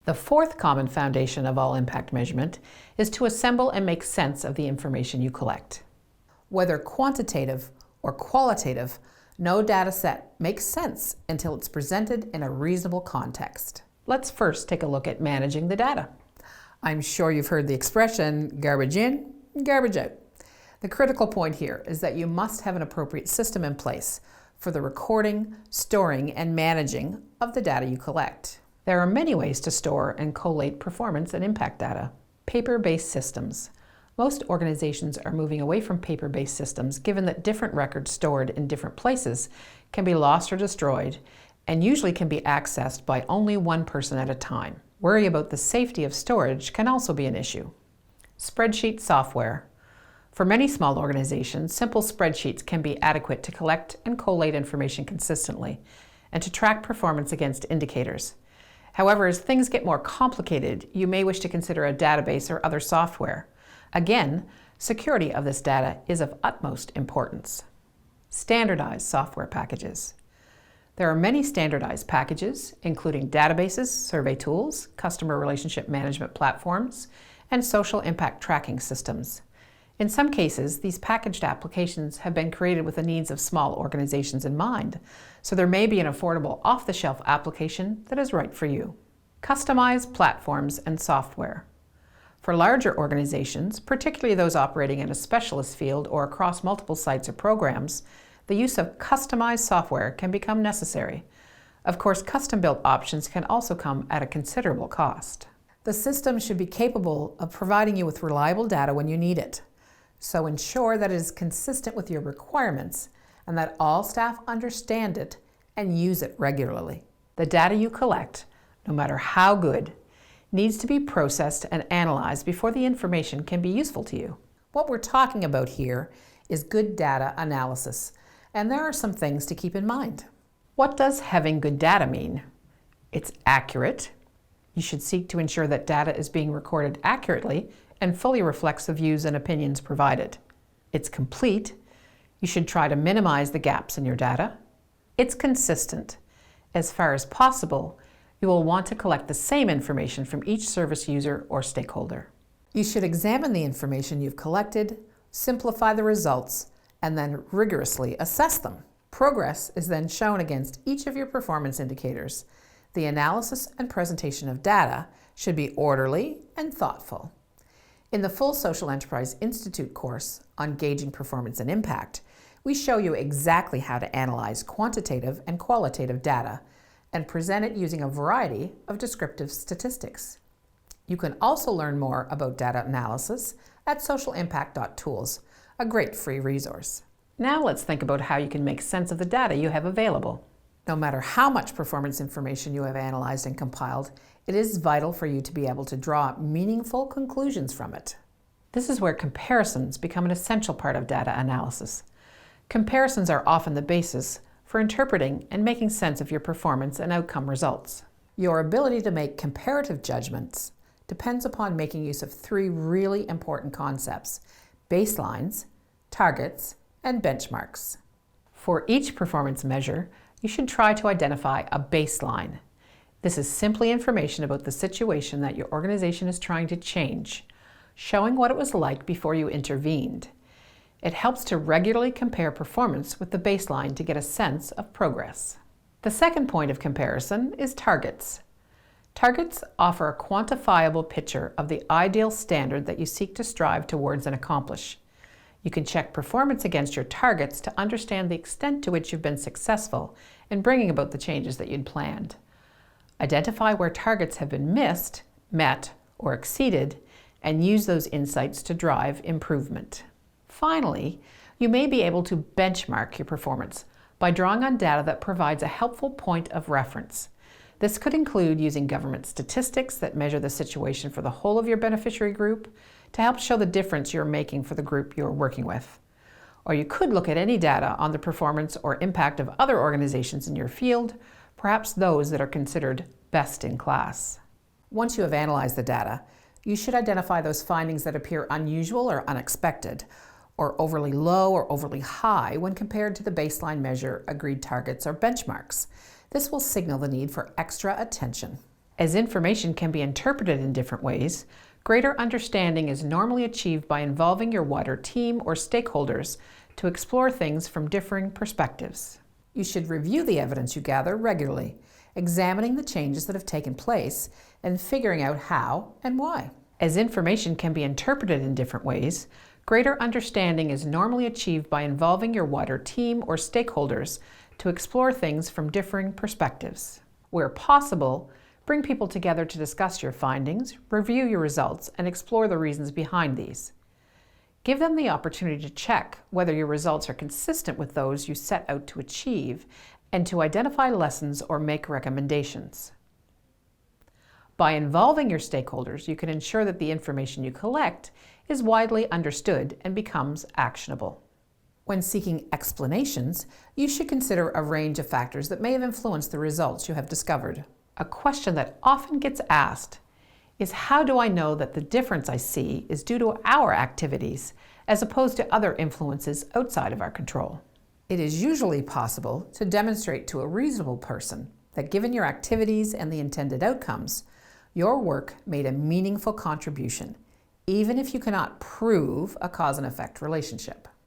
The fourth common foundation of all impact measurement is to assemble and make sense of the information you collect. Whether quantitative or qualitative, no data set makes sense until it's presented in a reasonable context. Let's first take a look at managing the data. I'm sure you've heard the expression, garbage in, garbage out. The critical point here is that you must have an appropriate system in place for the recording, storing, and managing of the data you collect. There are many ways to store and collate performance and impact data. Paper-based systems. Most organizations are moving away from paper-based systems given that different records stored in different places can be lost or destroyed and usually can be accessed by only one person at a time. Worry about the safety of storage can also be an issue. Spreadsheet software. For many small organizations, simple spreadsheets can be adequate to collect and collate information consistently and to track performance against indicators. However, as things get more complicated, you may wish to consider a database or other software. Again, security of this data is of utmost importance. Standardized software packages. There are many standardized packages, including databases, survey tools, customer relationship management platforms, and social impact tracking systems. In some cases, these packaged applications have been created with the needs of small organizations in mind, so there may be an affordable off-the-shelf application that is right for you. Customized platforms and software. For larger organizations, particularly those operating in a specialist field or across multiple sites or programs, the use of customized software can become necessary. Of course, custom-built options can also come at a considerable cost. The system should be capable of providing you with reliable data when you need it. So ensure that it is consistent with your requirements and that all staff understand it and use it regularly. The data you collect, no matter how good, needs to be processed and analyzed before the information can be useful to you. What we're talking about here is good data analysis, and there are some things to keep in mind. What does having good data mean? It's accurate. You should seek to ensure that data is being recorded accurately and fully reflects the views and opinions provided. It's complete. You should try to minimize the gaps in your data. It's consistent. As far as possible, you will want to collect the same information from each service user or stakeholder. You should examine the information you've collected, simplify the results, and then rigorously assess them. Progress is then shown against each of your performance indicators. The analysis and presentation of data should be orderly and thoughtful. In the full Social Enterprise Institute course on gauging performance and impact, we show you exactly how to analyze quantitative and qualitative data and present it using a variety of descriptive statistics. You can also learn more about data analysis at socialimpact.tools, a great free resource. Now let's think about how you can make sense of the data you have available. No matter how much performance information you have analyzed and compiled, it is vital for you to be able to draw meaningful conclusions from it. This is where comparisons become an essential part of data analysis. Comparisons are often the basis for interpreting and making sense of your performance and outcome results. Your ability to make comparative judgments depends upon making use of three really important concepts: baselines, targets, and benchmarks. For each performance measure, you should try to identify a baseline. This is simply information about the situation that your organization is trying to change, showing what it was like before you intervened. It helps to regularly compare performance with the baseline to get a sense of progress. The second point of comparison is targets. Targets offer a quantifiable picture of the ideal standard that you seek to strive towards and accomplish. You can check performance against your targets to understand the extent to which you've been successful in bringing about the changes that you'd planned. Identify where targets have been missed, met, or exceeded, and use those insights to drive improvement. Finally, you may be able to benchmark your performance by drawing on data that provides a helpful point of reference. This could include using government statistics that measure the situation for the whole of your beneficiary group to help show the difference you're making for the group you're working with. Or you could look at any data on the performance or impact of other organizations in your field, perhaps those that are considered best in class. Once you have analyzed the data, you should identify those findings that appear unusual or unexpected, or overly low or overly high when compared to the baseline measure, agreed targets, or benchmarks. This will signal the need for extra attention. As information can be interpreted in different ways, greater understanding is normally achieved by involving your water team or stakeholders to explore things from differing perspectives. You should review the evidence you gather regularly, examining the changes that have taken place and figuring out how and why. As information can be interpreted in different ways, greater understanding is normally achieved by involving your water team or stakeholders to explore things from differing perspectives. Where possible, bring people together to discuss your findings, review your results, and explore the reasons behind these. Give them the opportunity to check whether your results are consistent with those you set out to achieve and to identify lessons or make recommendations. By involving your stakeholders, you can ensure that the information you collect is widely understood and becomes actionable. When seeking explanations, you should consider a range of factors that may have influenced the results you have discovered. A question that often gets asked is, how do I know that the difference I see is due to our activities as opposed to other influences outside of our control? It is usually possible to demonstrate to a reasonable person that given your activities and the intended outcomes, your work made a meaningful contribution, even if you cannot prove a cause and effect relationship.